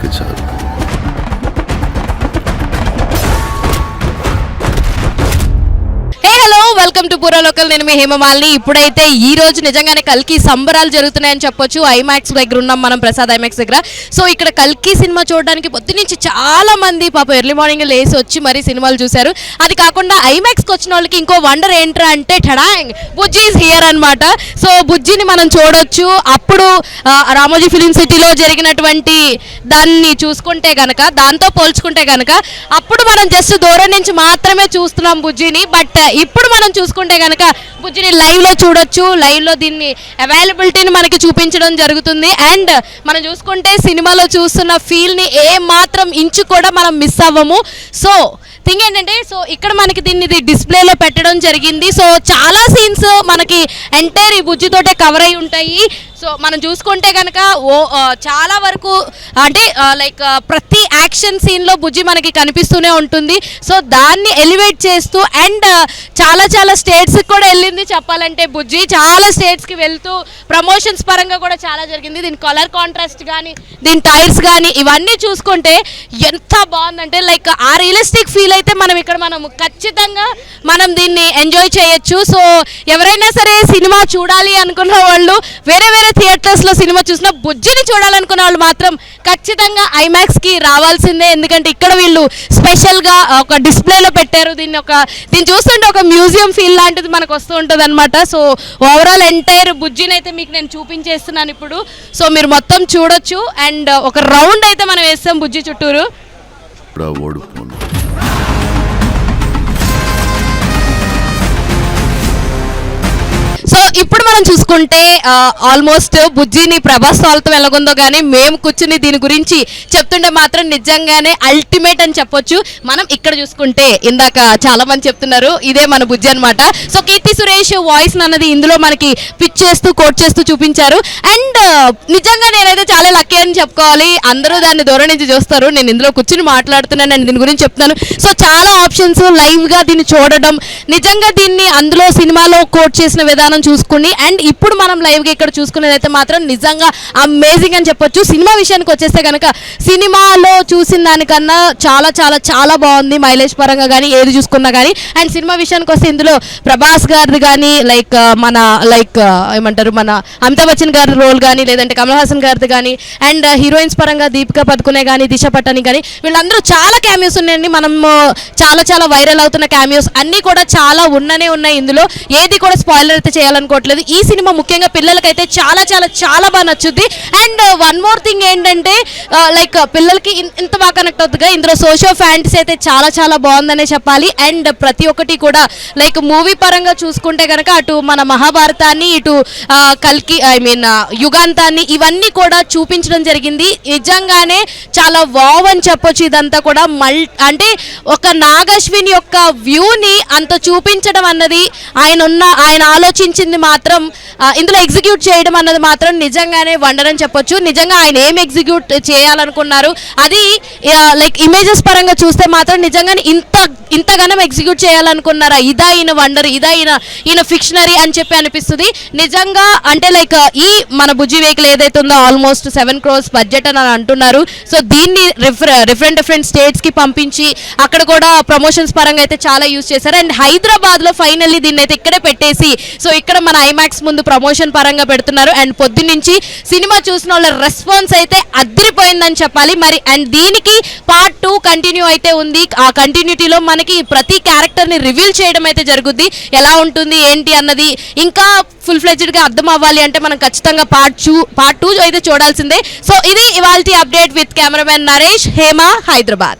ఉంటే చాలు. Welcome to పూరా లోకల్. నేను మీ హేమమాలిని. ఇప్పుడైతే ఈ రోజు నిజంగానే కల్కి సంబరాలు జరుగుతున్నాయని చెప్పొచ్చు. ఐమాక్స్ దగ్గర ఉన్నాం మనం, ప్రసాద్ ఐమాక్స్ దగ్గర. సో ఇక్కడ కల్కి సినిమా చూడడానికి పొద్దు నుంచి చాలా మంది పాప ఎర్లీ మార్నింగ్ లేసి వచ్చి మరీ సినిమాలు చూశారు. అది కాకుండా ఐమాక్స్కి వచ్చిన వాళ్ళకి ఇంకో వండర్ ఏంట్రా అంటే ఠడాంగ్ బుజ్జి ఈజ్ హియర్ అనమాట. సో బుజ్జిని మనం చూడొచ్చు. అప్పుడు రామోజీ ఫిలిం సిటీలో జరిగినటువంటి దాన్ని చూసుకుంటే గనక, దాంతో పోల్చుకుంటే గనక అప్పుడు మనం జస్ట్ దూరం నుంచి మాత్రమే చూస్తున్నాం బుజ్జిని. బట్ ఇప్పుడు మనం చూసుకుంటే కనుక బుజ్జిని లైవ్లో చూడొచ్చు. లైవ్లో దీన్ని అవైలబిలిటీని మనకి చూపించడం జరుగుతుంది. అండ్ మనం చూసుకుంటే సినిమాలో చూస్తున్న ఫీల్ని ఏ మాత్రం ఇంచు కూడా మనం మిస్ అవ్వము. సో థింగ్ ఏంటంటే, సో ఇక్కడ మనకి దీన్ని డిస్ప్లేలో పెట్టడం జరిగింది. సో చాలా సీన్స్ మనకి ఎంటైర్ ఈ బుజ్జితోటే కవర్ అయి ఉంటాయి. సో మనం చూసుకుంటే కనుక చాలా వరకు అంటే లైక్ ప్రతి యాక్షన్ సీన్లో బుజ్జి మనకి కనిపిస్తూనే ఉంటుంది. సో దాన్ని ఎలివేట్ చేస్తూ అండ్ చాలా స్టేట్స్కి కూడా వెళ్ళింది చెప్పాలంటే. బుజ్జి చాలా స్టేట్స్కి వెళ్తూ ప్రమోషన్స్ పరంగా కూడా చాలా జరిగింది. దీని కలర్ కాంట్రాస్ట్ కానీ, దీని టైర్స్ కానీ ఇవన్నీ చూసుకుంటే ఎంత బాగుందంటే లైక్ ఆ రియలిస్టిక్ ఫీల్ అయితే మనం ఇక్కడ ఖచ్చితంగా మనం దీన్ని ఎంజాయ్ చేయొచ్చు. సో ఎవరైనా సరే సినిమా చూడాలి అనుకున్న వాళ్ళు వేరే థియేటర్స్లో సినిమా చూసినా బుజ్జిని చూడాలనుకున్న వాళ్ళు మాత్రం ఖచ్చితంగా ఐమాక్స్కి రావాల్సిందే. ఎందుకంటే ఇక్కడ వీళ్ళు స్పెషల్గా ఒక డిస్ప్లేలో పెట్టారు దీన్ని చూస్తుంటే ఒక మ్యూజియం ఫీల్ లాంటిది మనకు వస్తూ ఉంటుంది అనమాట. సో ఓవరాల్ ఎంటైర్ బుజ్జిని అయితే మీకు నేను చూపించేస్తున్నాను ఇప్పుడు. సో మీరు మొత్తం చూడొచ్చు. అండ్ ఒక రౌండ్ అయితే మనం వేస్తాం బుజ్జి చుట్టూరు. సో ఇప్పుడు మనం చూసుకుంటే ఆల్మోస్ట్ బుజ్జిని ప్రభాస్ వాళ్ళతో వెళ్ళకుందో కానీ మేము కూర్చుని దీని గురించి చెప్తుంటే మాత్రం నిజంగానే అల్టిమేట్ అని చెప్పొచ్చు. మనం ఇక్కడ చూసుకుంటే ఇందాక చాలా మంది చెప్తున్నారు ఇదే మన బుజ్జి అనమాట. సో కీర్తి సురేష్ వాయిస్ అన్నది ఇందులో మనకి పిచ్ చేస్తూ కోట్ చేస్తూ చూపించారు. అండ్ నిజంగా నేనైతే చాలా లక్కీ అని చెప్పుకోవాలి. అందరూ దాన్ని దూరం నుంచి చూస్తారు, నేను ఇందులో కూర్చుని మాట్లాడుతున్నాను అండ్ దీని గురించి చెప్తున్నాను. సో చాలా ఆప్షన్స్, లైవ్గా దీన్ని చూడడం, నిజంగా దీన్ని అందులో సినిమాలో కోట్ చేసిన విధానం చూసుకుని అండ్ ఇప్పుడు మనం లైవ్గా ఇక్కడ చూసుకునేదైతే మాత్రం నిజంగా అమేజింగ్ అని చెప్పొచ్చు. సినిమా విషయానికి వచ్చేస్తే కనుక సినిమాలో చూసిన దానికన్నా చాలా బాగుంది మైలేజ్ పరంగా కానీ ఏది చూసుకున్నా కానీ. అండ్ సినిమా విషయానికి వస్తే ఇందులో ప్రభాస్ గారిది కానీ ఏమంటారు మన అమితాబ్ బచ్చన్ గారి రోల్ కానీ, లేదంటే కమల్ హాసన్ గారిది కానీ, అండ్ హీరోయిన్స్ పరంగా దీపికా పదుకునే కానీ, దిశ పటాని కానీ వీళ్ళందరూ చాలా క్యామియోస్ ఉన్నాయండి. మనం చాలా వైరల్ అవుతున్న క్యామియోస్ అన్నీ కూడా చాలా ఉన్నాయి ఇందులో. ఏది కూడా స్పాయిలర్ అయితే చేయాలనుకోవట్లేదు. ఈ సినిమా ముఖ్యంగా పిల్లలకైతే చాలా బాగా నచ్చుద్ది. అండ్ వన్ మోర్ థింగ్ ఏంటంటే లైక్ పిల్లలకి ఇంత బాగా కనెక్ట్ అవుతుందిగా ఇందులో సోషో ఫ్యాంటసీ అయితే చాలా బాగుందనే చెప్పాలి. అండ్ ప్రతి ఒక్కటి కూడా లైక్ మూవీ పరంగా చూసుకుంటే కనుక అటు మన మహాభారతాన్ని, ఇటు కల్కి యుగాంతాన్ని ఇవన్నీ కూడా చూపించడం జరిగింది. నిజంగానే చాలా వావ్ అని చెప్పొచ్చు. ఇదంతా కూడా అంటే ఒక నాగశ్విన్ యొక్క వ్యూని అంత చూపించడం అన్నది ఆయన ఆలోచించింది మాత్రం ఇందులో ఎగ్జిక్యూట్ చేయడం అన్నది మాత్రం నిజంగానే వండర్ అని చెప్పొచ్చు. నిజంగా ఆయన ఏం ఎగ్జిక్యూట్ చేయాలనుకున్నారు అది లైక్ ఇమేజెస్ పరంగా చూస్తే మాత్రం నిజంగానే ఇంతగానం ఎగ్జిక్యూట్ చేయాలనుకున్నారా, ఇదా ఈయన వండర్, ఇదా ఈయన ఫిక్షనరీ అని చెప్పి అనిపిస్తుంది నిజంగా. అంటే లైక్ ఈ మన బుజ్జి వెహికల్ ఏదైతే ఉందో ఆల్మోస్ట్ 7 crores బడ్జెట్ అని అంటున్నారు. సో దీన్ని డిఫరెంట్ స్టేట్స్కి పంపించి అక్కడ కూడా ప్రమోషన్స్ పరంగా అయితే చాలా యూజ్ చేశారు. అండ్ హైదరాబాద్లో ఫైనల్లీ దీన్ని అయితే ఇక్కడే పెట్టేసి సో ఇక్కడ మన ఐమాక్స్ ముందు ప్రమోషన్ పరంగా పెడుతున్నారు. అండ్ పొద్దున్నుంచి సినిమా చూసిన వాళ్ళ రెస్పాన్స్ అయితే అదిరిపోయిందని చెప్పాలి. మరి అండ్ దీనికి పార్ట్ 2 కంటిన్యూ అయితే ఉంది. ఆ కంటిన్యూటీలో మనకి ప్రతి క్యారెక్టర్ని రివీల్ చేయడం అయితే జరుగుద్ది. ఎలా ఉంటుంది ఏంటి అన్నది ఇంకా ఫుల్ ఫ్లెడ్జ్డ్గా అర్థం అవ్వాలి అంటే మనం ఖచ్చితంగా పార్ట్ 2 అయితే చూడాల్సిందే. సో ఇది ఇవాల్టి update with cameraman Naresh, Hema, Hyderabad.